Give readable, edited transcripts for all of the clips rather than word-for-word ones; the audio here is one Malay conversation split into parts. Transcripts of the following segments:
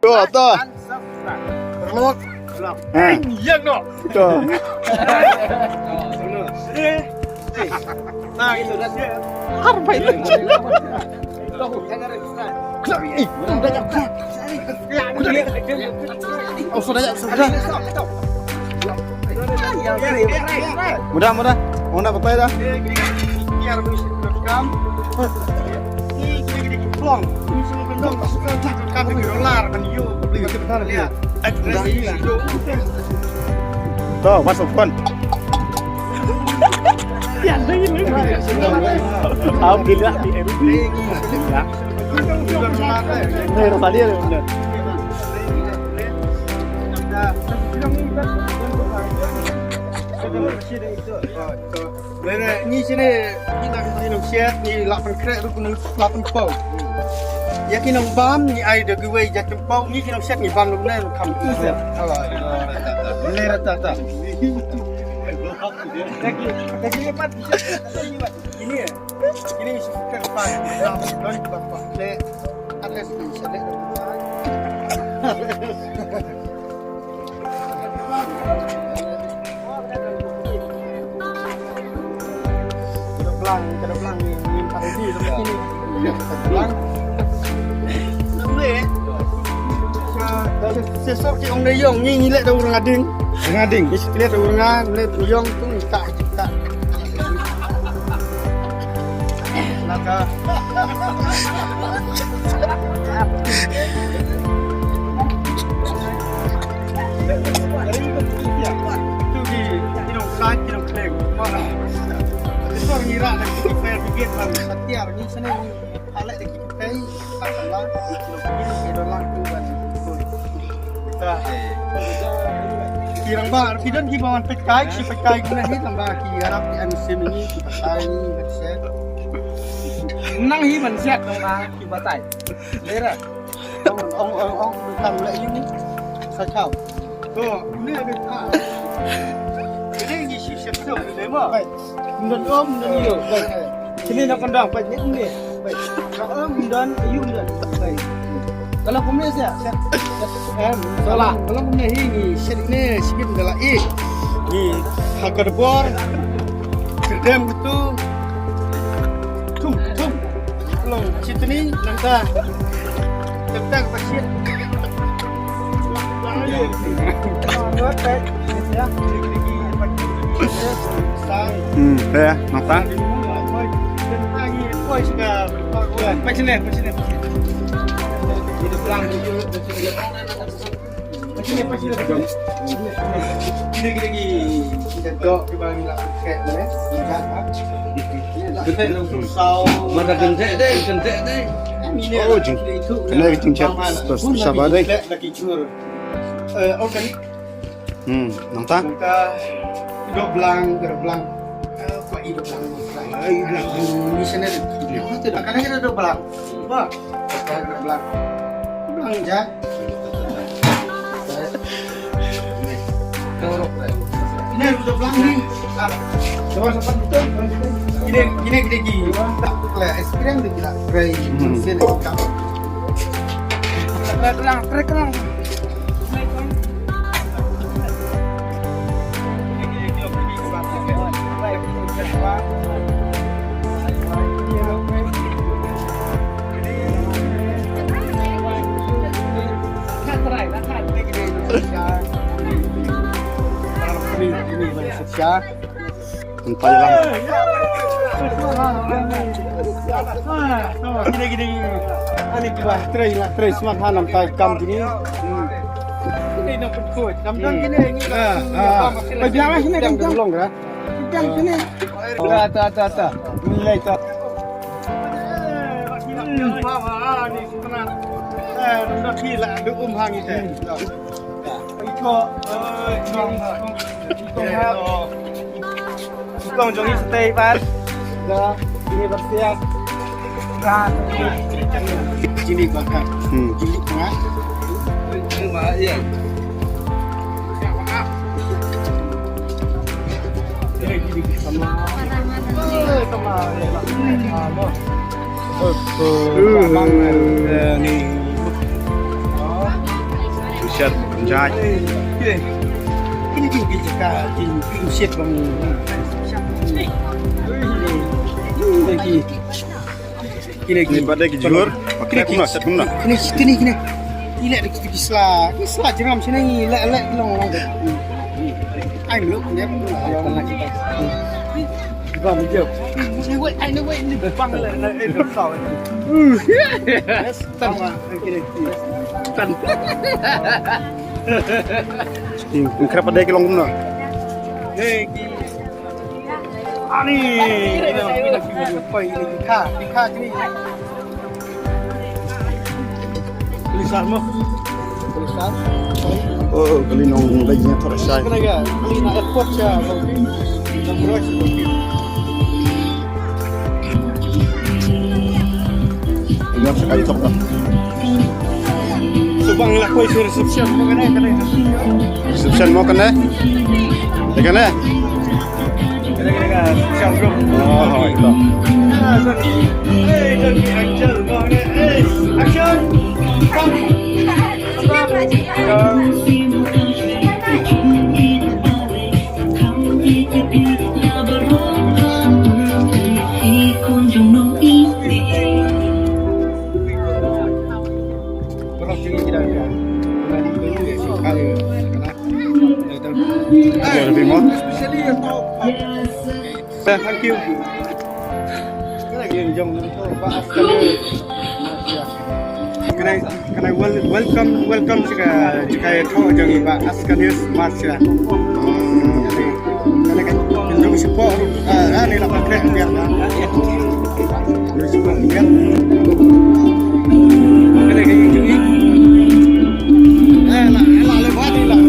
Tuh, tuh. Berlok. Iya no. Tuh. Nah itu dah dia. Apa itu? Oh, sudah. Mudah. Mau nak betul dah. Biar bisa rekam. Ini gini plong. Ini semua bendong. Kan $1 kan you beli bentar lihat. Tuh, masukkan. Alhamdulillah di MD. Ini tadi ada benar. Ini sini kita minum siap ni 8 krek rukun 8 pau. Ya kita bam ni ai de gue jatuh pau ni kita siap ni bam lu benar kam tu siap. Benar tak. Lagi lepas ini ya. Ini suka lepas. Don bapak. Le atas ni selek. Kada belang ni parodi sampai sini. Belang. Boleh. Sesok ki ong dayong ni lek dah urang ading. Ngading. Ni sekali dah urang lek dayong tu tak cipta. Laka. Itu di kinong san kinong kleng. Orang ngira nak kita fair pikir bang setiap ni sana ni halak dah kita pay Allah kita lang tu kan dah kirang bar pidan ki bawan pekai si pekai guna ni tambah ki harap di ansim ini kita tai ni macam nang hi man siap tambah ki batai lera ong tam lại ni sao chào tu ni ada ini si siap tu ni mah Mundan nhiều vậy. Cho nên nó còn đằng phải những nghề. Vậy. Nó mundan ayun dan. Vậy. Kalau kumnya saya salah. Kalau kumnya ini sedikit sikit adalah ini hakar bor. Kedem itu tum. Kalau situ ni nanti tetap pasti. Ya. Ya, nonton. Macam ni. Itu pelang tu. Macam ni. Lagi kita dok di bawah ni lah kat ni. Betul lu susah. Mana gentek deh. Oh, jeng. Kena kita chat terus sabar deh. Lagi cur. Organik. Nonton. Kita dok belang. Kuat hidup belang. Ini sana tu. Kadang kita dok belang. Apa? Kita belang. Belang je. Ini dok belang ni. Coba sempat betul. Gini. Tak lah. Eksperimen tu gila. Try. Sini. Terang. Ini Malaysia. Entah lang. Gini. Ani kita try smart hanam tay kam gini. Ini nak pun. Nampak gini ini. Berjalan sini kan long dah. Kan sini. Ta. Nilai ta. Mama ni sebenarnya. Dah kira ada hang itu. Kau jangan stay pan. Dah ini bersiap. Jini bakar. Jini tengah. Iya. Ni. share penjaj. Ini gini jika jin shit bang. Ini pada jujur, pakai aku nak set nak. Kini. Ini ada kislah jeram sini lek long. Ai nước nhé là kita. Vâng được. Anh nó quay đi băng lại được rồi. Tần mà tần. Kenapa pada ke long nak? Đây ani ini quay ini kha cái tulisan mo tulisan Oh, kali nong lagi ni thora sai. cái này kali na airport cha ng brush Ini sekali top dah. subang la quay reception mo cái này Reception mau kena? Kena? cái chào rung Oh, itu. hey đừng action rồi hey action come Lebih mau? Especially yang tahu thank you cái này dùng dùng thôi và cái này welcome jika tahu jangan pak Askanius Marsha cái này dùng support ini lah pakai biar support biar cái này dùng lah lewat ni lah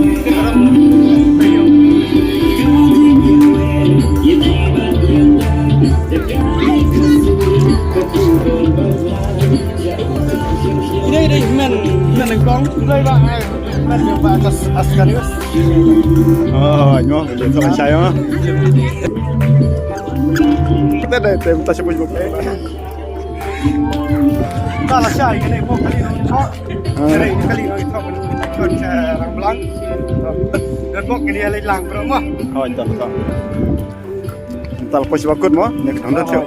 Ini men con đây bạn này men nhiều bạn Askanius Oh, nyo, dia thora sai ah. Kita dah tak siapa juga. ta là sai cái này vô kali nó chó cái này kali nó chó mình chọn răng blanc dan bok ini lấy làng berapa Oh, entah. Entah lepas bakut mau, nak hendak siap.